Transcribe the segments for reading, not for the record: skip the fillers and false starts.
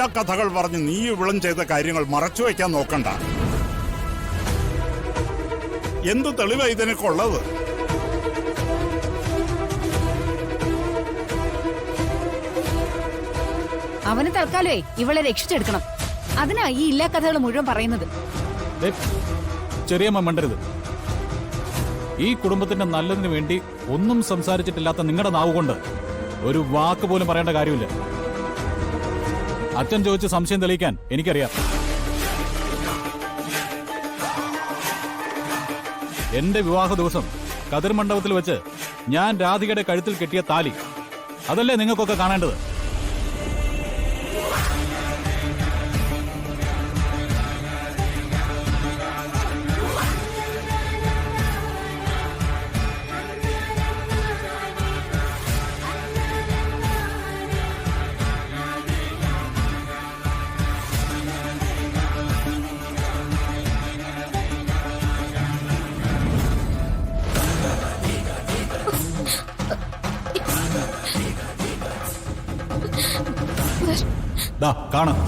എല്ലാ കഥകൾ പറഞ്ഞ് നീ ഇവളും ചെയ്ത കാര്യങ്ങൾ മറച്ചു വയ്ക്കാൻ നോക്കണ്ട. എന്ത് തെളിവാ ഇതിനൊക്കെയുള്ളത്? അവന് തൽക്കാലമേ ഇവളെ രക്ഷിച്ചെടുക്കണം. അതിനാ ഈ ഇല്ലാ കഥകൾ മുഴുവൻ പറയുന്നത്. ചെറിയമ്മ മണ്ടരുത്. ഈ കുടുംബത്തിന്റെ നല്ലതിനു വേണ്ടി ഒന്നും സംസാരിച്ചിട്ടില്ലാത്ത നിങ്ങളുടെ നാവുകൊണ്ട് ഒരു വാക്ക് പോലും പറയേണ്ട കാര്യമില്ല. അച്ഛൻ ചോദിച്ച് സംശയം തെളിയിക്കാൻ എനിക്കറിയാം. എന്റെ വിവാഹ ദിവസം കതിർ മണ്ഡപത്തിൽ വെച്ച് ഞാൻ രാധികയുടെ കഴുത്തിൽ കെട്ടിയ താലി, അതല്ലേ നിങ്ങൾക്കൊക്കെ കാണേണ്ടത്? കാണാം.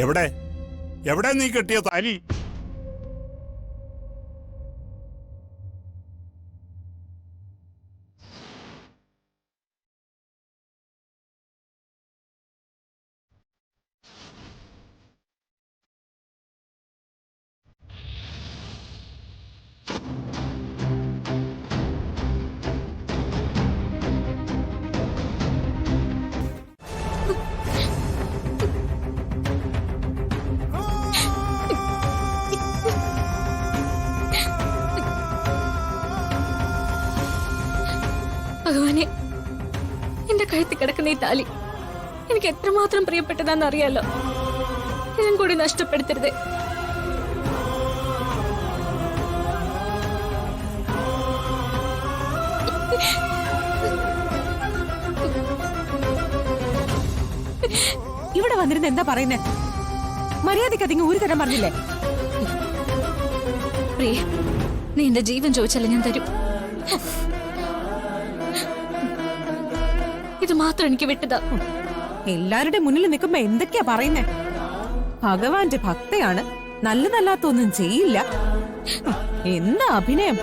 എവിടെ എവിടെ നീ കെട്ടിയ താലി? ഭഗവാനെ, എന്റെ കഴുത്തിൽ കിടക്കുന്ന ഈ താലി എനിക്ക് എത്രമാത്രം പ്രിയപ്പെട്ടതാന്ന് അറിയാലോ. ഇതും കൂടി നഷ്ടപ്പെടുത്തരുത്. ഇവിടെ വന്നിരുന്ന് എന്താ പറയുന്നേ? മര്യാദയ്ക്ക് അതിങ്ങ് ഒരു തരം പറഞ്ഞില്ലേ? പ്രിയ, നീ എന്റെ ജീവൻ ചോദിച്ചല്ലേ ഞാൻ തരും. ഇത് മാത്രം എനിക്ക് വിട്ടതാ. എല്ലാരുടെ മുന്നിൽ നിൽക്കുമ്പോ എന്തൊക്കെയാ പറയുന്നേ? ഭഗവാന്റെ ഭക്തയാണ്, നല്ലതല്ലാത്തൊന്നും ചെയ്യില്ല. എന്താ അഭിനയം?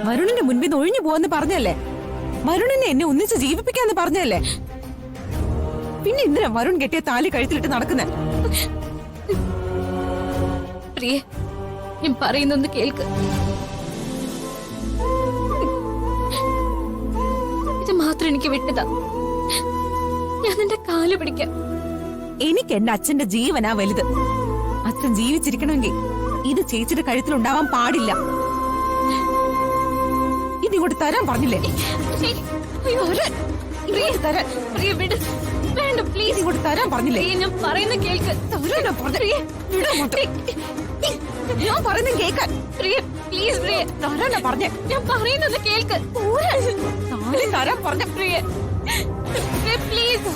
വരുണിന്റെ മുൻപിൽ നിന്ന് ഒഴിഞ്ഞു പോവാന്ന് പറഞ്ഞല്ലേ? വരുണിനെ എന്നെ ഒന്നിച്ച് ജീവിപ്പിക്കാന്ന് പറഞ്ഞല്ലേ? പിന്നെ എന്തിനാ വരുൺ കെട്ടിയ താലി കഴുത്തിലിട്ട് നടക്കുന്നേ? പ്രിയ, ഞാൻ പറയുന്നൊന്ന് കേൾക്ക്. മാത്രം എനിക്ക് വിട്ടതാ. ഞാൻ നിന്റെ കാല് പിടിക്കാം. എനിക്ക് എന്റെ അച്ഛന്റെ ജീവനാ വലുത്. അച്ഛൻ ജീവിച്ചിരിക്കണമെങ്കിൽ ഇത് ചേച്ചിയുടെ കഴുത്തിലുണ്ടാവാൻ പാടില്ല. ഇതിങ്ങോട്ട് തരാൻ പറഞ്ഞില്ലേ? വേണ്ട, പ്ലീസ് ഇങ്ങോട്ട് തരാൻ പറഞ്ഞില്ലേ? ഞാൻ പറയുന്ന കേൾക്ക്. ഞാൻ പറയുന്നത് കേൾക്കാൻ. പ്രിയ, പ്ലീസ് പ്രിയ, തരാനാ പറഞ്ഞേ. ഞാൻ പറയുന്നത് കേൾക്ക്. തരാൻ പറഞ്ഞ പ്രിയ, പ്ലീസ്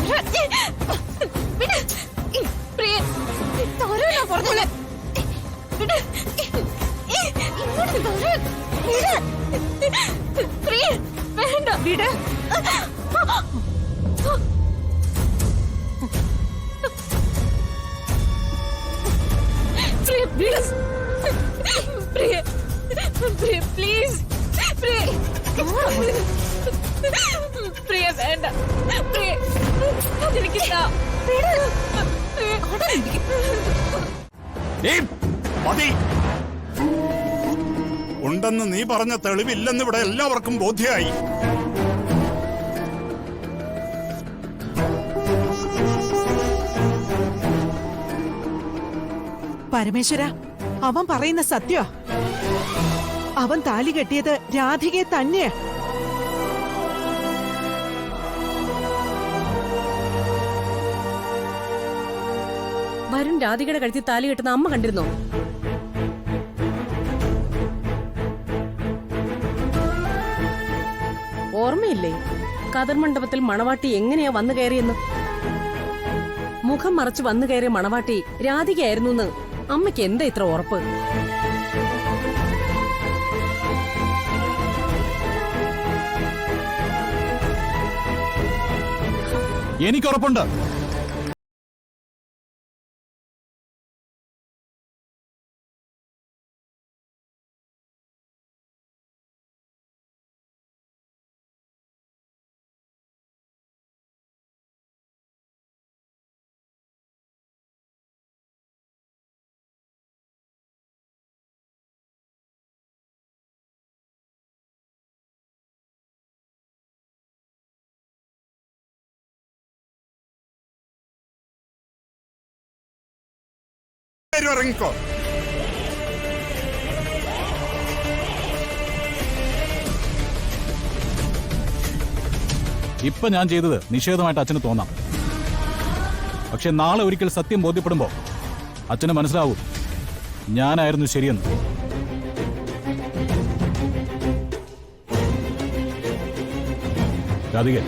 പ്രിയ, തരാനാ പറഞ്ഞേ. പ്രിയ, വേണ്ട, വിട്. പ്രിയ, പ്ലീസ് പ്രിയ, പ്രിയ, പ്ലീസ് പ്രിയ, പ്രിയ, വേണ്ട പ്രിയ, അതെനിക്ക് ഉണ്ടെന്ന് നീ പറഞ്ഞ തെളിവില്ലെന്ന് ഇവിടെ എല്ലാവർക്കും ബോധ്യമായി. പരമേശ്വര, അവൻ പറയുന്ന സത്യ. അവൻ താലി കെട്ടിയത് രാധികയെ തന്നെയാ. വരുൺ രാധികയുടെ കഴുത്തിൽ താലി കെട്ടുന്ന അമ്മ കണ്ടിരുന്നോ? ഓർമ്മയില്ലേ കതർ മണ്ഡപത്തിൽ മണവാട്ടി എങ്ങനെയാ വന്നു കയറിയെന്ന്? മുഖം മറച്ച് വന്നു കയറിയ മണവാട്ടി രാധികയായിരുന്നു. അമ്മയ്ക്ക് എന്താ ഇത്ര ഉറപ്പ്? എനിക്കുറപ്പുണ്ട്. ഇറങ്ങിക്കോ. ഇപ്പൊ ഞാൻ ചെയ്തത് നിഷേധമായിട്ട് അച്ഛന് തോന്നാം. പക്ഷെ നാളെ ഒരിക്കൽ സത്യം ബോധ്യപ്പെടുമ്പോ അച്ഛന് മനസ്സിലാവും ഞാനായിരുന്നു ശരിയെന്ന്. രാധിക,